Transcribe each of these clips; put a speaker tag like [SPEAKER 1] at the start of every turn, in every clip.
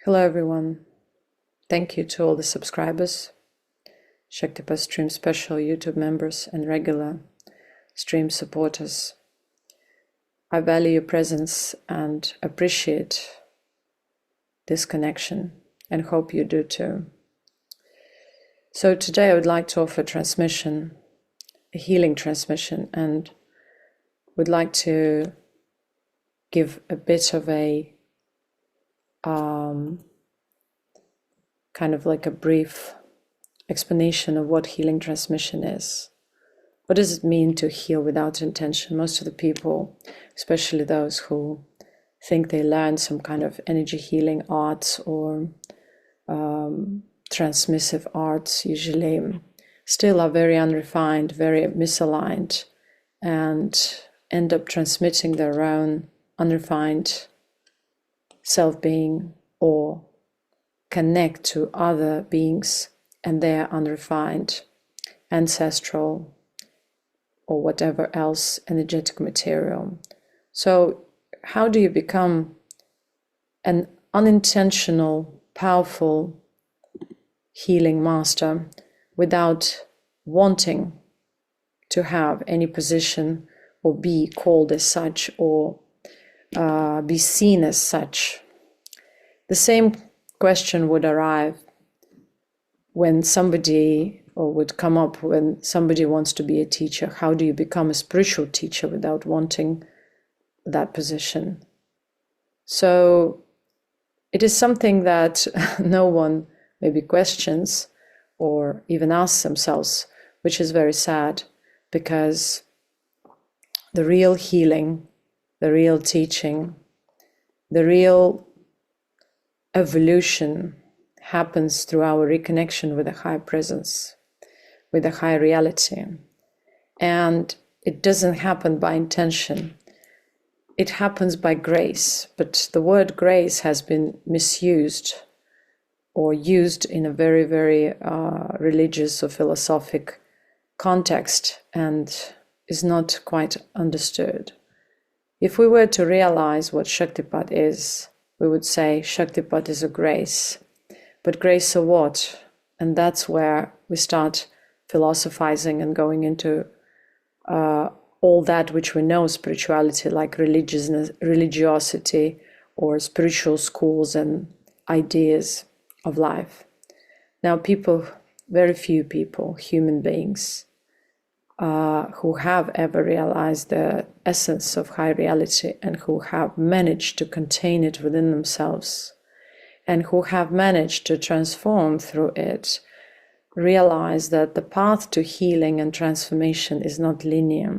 [SPEAKER 1] Hello everyone. Thank you to all the subscribers, Shaktipat Stream Special YouTube members and regular stream supporters. I value your presence and appreciate this connection and hope you do too. So today I would like to offer transmission, a healing transmission, and would like to give a bit of a kind of like a brief explanation of what healing transmission is. What does it mean to heal without intention? Most of the people, especially those who think they learn some kind of energy healing arts or transmissive arts, usually still are very unrefined, very misaligned, and end up transmitting their own unrefined self-being or connect to other beings and their unrefined ancestral or whatever else energetic material. So how do you become an unintentional, powerful healing master without wanting to have any position or be called as such or be seen as such? The same question would arrive when somebody, or would come up when somebody wants to be a teacher. How do you become a spiritual teacher without wanting that position? So it is something that no one maybe questions or even asks themselves, which is very sad, because the real healing, the real teaching, the real evolution happens through our reconnection with a higher presence, with a higher reality. And it doesn't happen by intention. It happens by grace. But the word grace has been misused or used in a very, very religious or philosophic context and is not quite understood. If we were to realize what Shaktipat is, we would say Shaktipat is a grace. But grace of what? And that's where we start philosophizing and going into all that which we know spirituality, like religiosity or spiritual schools and ideas of life. Now people, very few people, human beings, who have ever realized the essence of high reality and who have managed to contain it within themselves and who have managed to transform through it, realize that the path to healing and transformation is not linear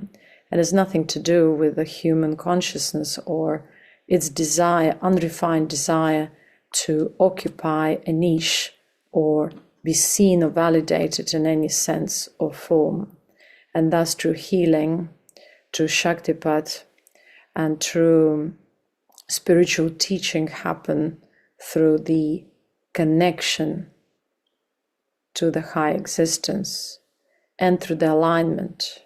[SPEAKER 1] and has nothing to do with the human consciousness or its desire, unrefined desire to occupy a niche or be seen or validated in any sense or form. And thus through healing, through Shaktipat, and through spiritual teaching happen through the connection to the high existence and through the alignment.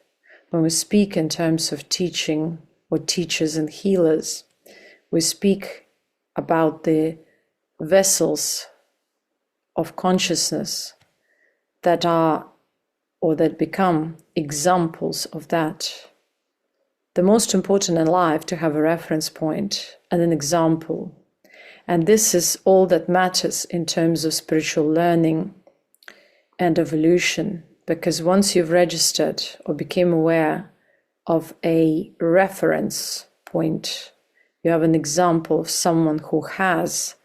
[SPEAKER 1] When we speak in terms of teaching or teachers and healers, we speak about the vessels of consciousness that are or that become examples of that. The most important in life to have a reference point and an example. And this is all that matters in terms of spiritual learning and evolution, because once you've registered or became aware of a reference point, you have an example of someone who has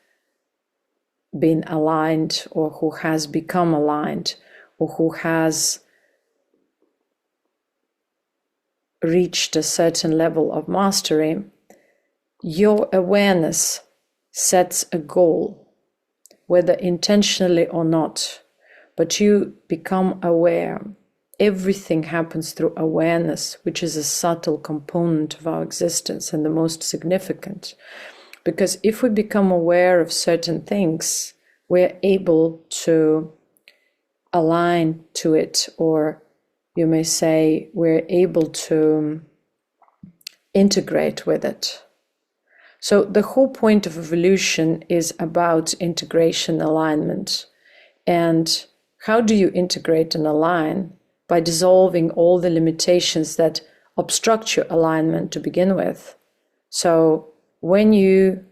[SPEAKER 1] been aligned or who has become aligned or who has reached a certain level of mastery. Your awareness sets a goal, whether intentionally or not, but you become aware. Everything happens through awareness, which is a subtle component of our existence and the most significant. Because if we become aware of certain things, we're able to align to it, or you may say we're able to integrate with it. So the whole point of evolution is about integration, alignment. And how do you integrate and align? By dissolving all the limitations that obstruct your alignment to begin with. So when you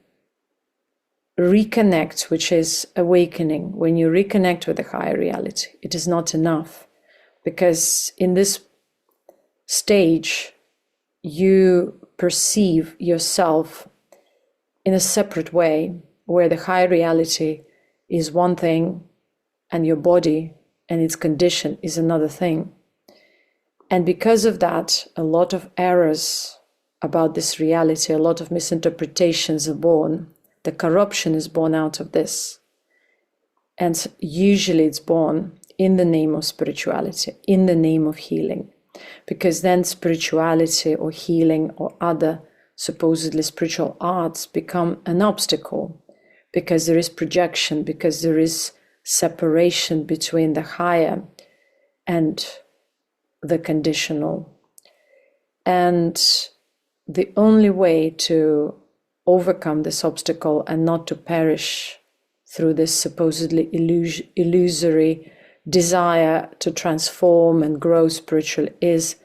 [SPEAKER 1] reconnect, which is awakening, when you reconnect with the higher reality, it is not enough, because in this stage you perceive yourself in a separate way, where the higher reality is one thing and your body and its condition is another thing. And because of that, a lot of errors about this reality, a lot of misinterpretations are born. The corruption is born out of this. And usually it's born in the name of spirituality, in the name of healing. Because then spirituality or healing or other supposedly spiritual arts become an obstacle, because there is projection, because there is separation between the higher and the conditional. And the only way to overcome this obstacle and not to perish through this supposedly illusory desire to transform and grow spiritually is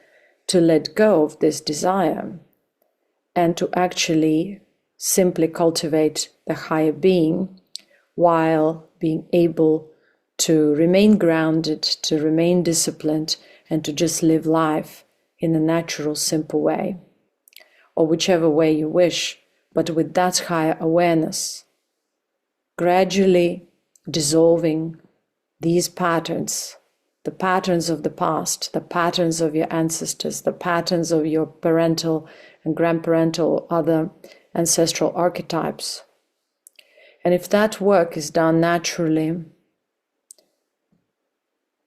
[SPEAKER 1] to let go of this desire and to actually simply cultivate the higher being while being able to remain grounded, to remain disciplined, and to just live life in a natural, simple way, or whichever way you wish, but with that higher awareness, gradually dissolving these patterns, the patterns of the past, the patterns of your ancestors, the patterns of your parental and grandparental, other ancestral archetypes. And if that work is done naturally,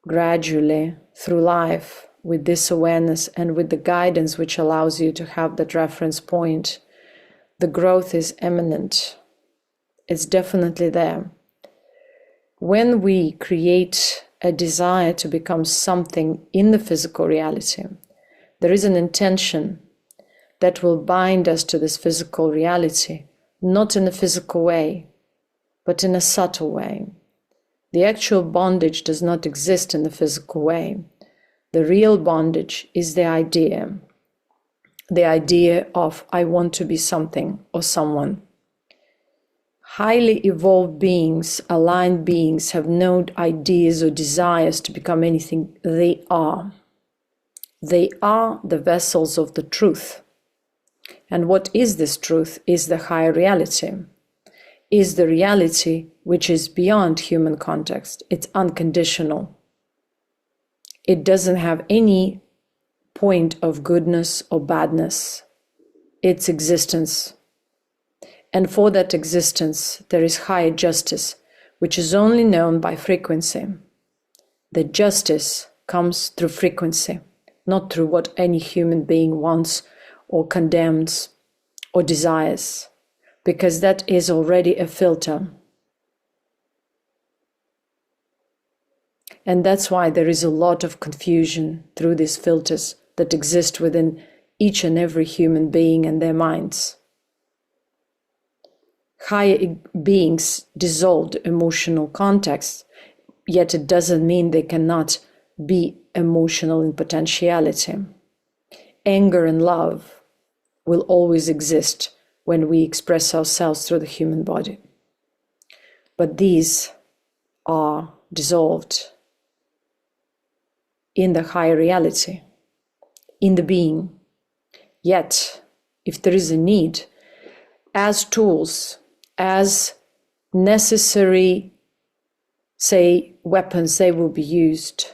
[SPEAKER 1] gradually, through life, with this awareness and with the guidance which allows you to have that reference point, the growth is imminent. It's definitely there. When we create a desire to become something in the physical reality, there is an intention that will bind us to this physical reality, not in a physical way, but in a subtle way. The actual bondage does not exist in the physical way. The real bondage is the idea of I want to be something or someone. Highly evolved beings, aligned beings, have no ideas or desires to become anything. They are. They are the vessels of the truth. And what is this truth is the higher reality, is the reality which is beyond human context. It's unconditional. It doesn't have any point of goodness or badness. It's existence. And for that existence, there is higher justice, which is only known by frequency. The justice comes through frequency, not through what any human being wants or condemns or desires, because that is already a filter. And that's why there is a lot of confusion through these filters that exist within each and every human being and their minds. Higher beings dissolved emotional context, yet it doesn't mean they cannot be emotional in potentiality. Anger and love will always exist when we express ourselves through the human body. But these are dissolved in the higher reality, in the being. Yet, if there is a need, as tools, as necessary, say, weapons, they will be used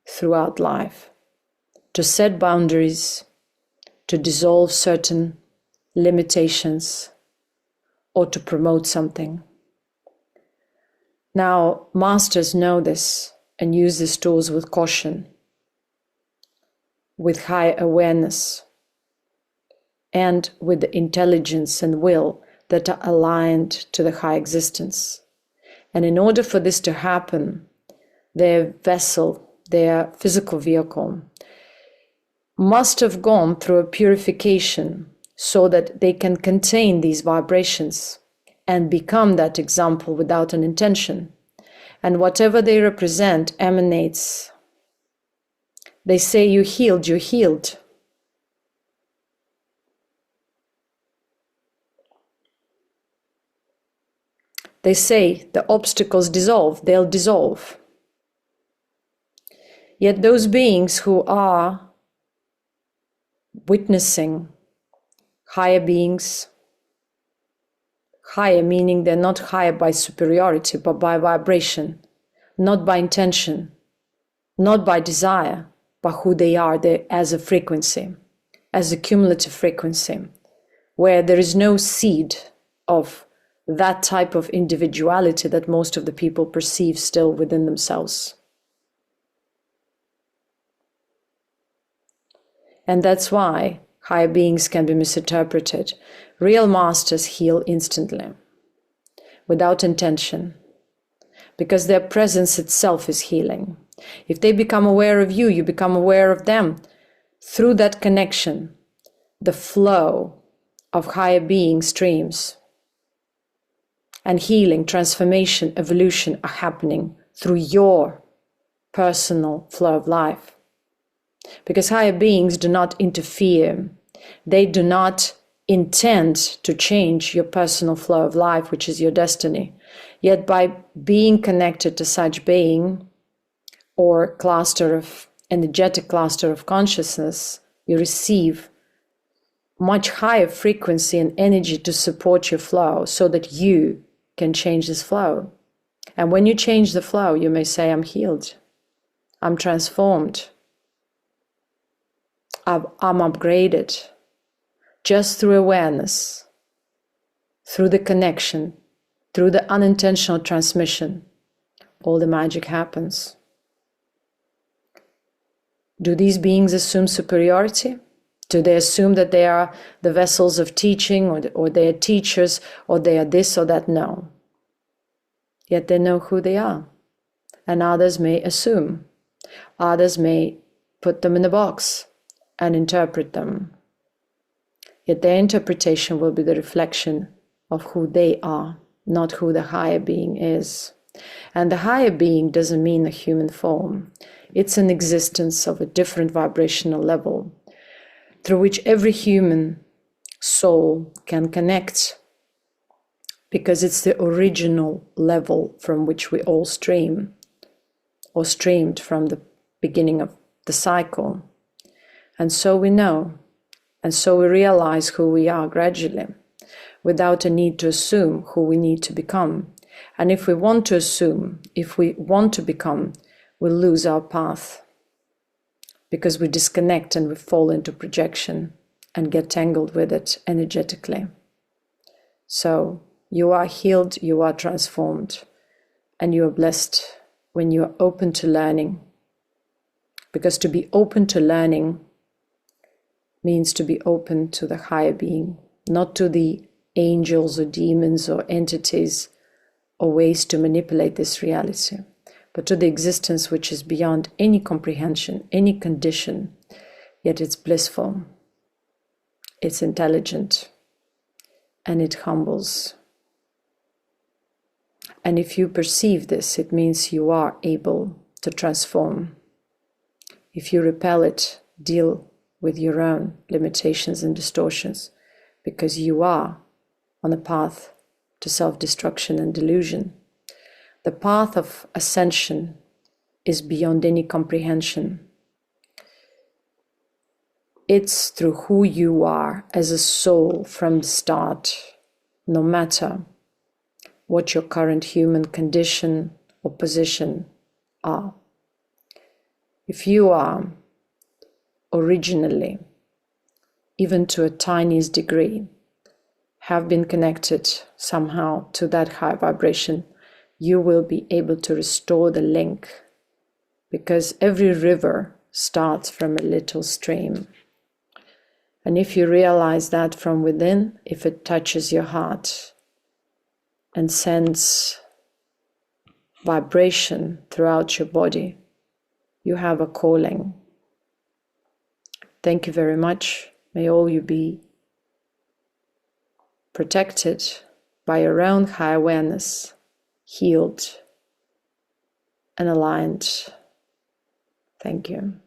[SPEAKER 1] throughout life to set boundaries, to dissolve certain limitations, or to promote something. Now, masters know this and use these tools with caution, with high awareness, and with the intelligence and will that are aligned to the high existence. And in order for this to happen, their vessel, their physical vehicle, must have gone through a purification so that they can contain these vibrations and become that example without an intention. And whatever they represent emanates. They say, you healed, you're healed. They say the obstacles dissolve, they'll dissolve. Yet those beings who are witnessing higher beings, higher meaning they're not higher by superiority, but by vibration, not by intention, not by desire, but who they are as a frequency, as a cumulative frequency, where there is no seed of that type of individuality that most of the people perceive still within themselves. And that's why higher beings can be misinterpreted. Real masters heal instantly, without intention, because their presence itself is healing. If they become aware of you, you become aware of them. Through that connection, the flow of higher being streams and healing, transformation, evolution are happening through your personal flow of life. Because higher beings do not interfere. They do not intend to change your personal flow of life, which is your destiny. Yet by being connected to such being or energetic cluster of consciousness, you receive much higher frequency and energy to support your flow so that you can change this flow. And when you change the flow, you may say, I'm healed, I'm transformed, I'm upgraded, just through awareness, through the connection, through the unintentional transmission, all the magic happens. Do these beings assume superiority? Do they assume that they are the vessels of teaching, or they are teachers, or they are this or that? No. Yet they know who they are. And others may assume. Others may put them in a box and interpret them. Yet their interpretation will be the reflection of who they are, not who the higher being is. And the higher being doesn't mean a human form. It's an existence of a different vibrational level through which every human soul can connect, because it's the original level from which we all stream, or streamed from the beginning of the cycle. And so we know, and so we realize who we are gradually, without a need to assume who we need to become. And if we want to assume, if we want to become, we'll lose our path, because we disconnect and we fall into projection and get tangled with it energetically. So you are healed, you are transformed, and you are blessed when you are open to learning. Because to be open to learning means to be open to the higher being, not to the angels or demons or entities or ways to manipulate this reality, but to the existence which is beyond any comprehension, any condition, yet it's blissful, it's intelligent, and it humbles. And if you perceive this, it means you are able to transform. If you repel it, deal with your own limitations and distortions, because you are on a path to self-destruction and delusion. The path of ascension is beyond any comprehension. It's through who you are as a soul from the start, no matter what your current human condition or position are. If you are originally, even to a tiniest degree, have been connected somehow to that high vibration, you will be able to restore the link, because every river starts from a little stream. And if you realize that from within, if it touches your heart and sends vibration throughout your body, you have a calling Thank you very much. May all you be protected by your own high awareness, healed and aligned. Thank you.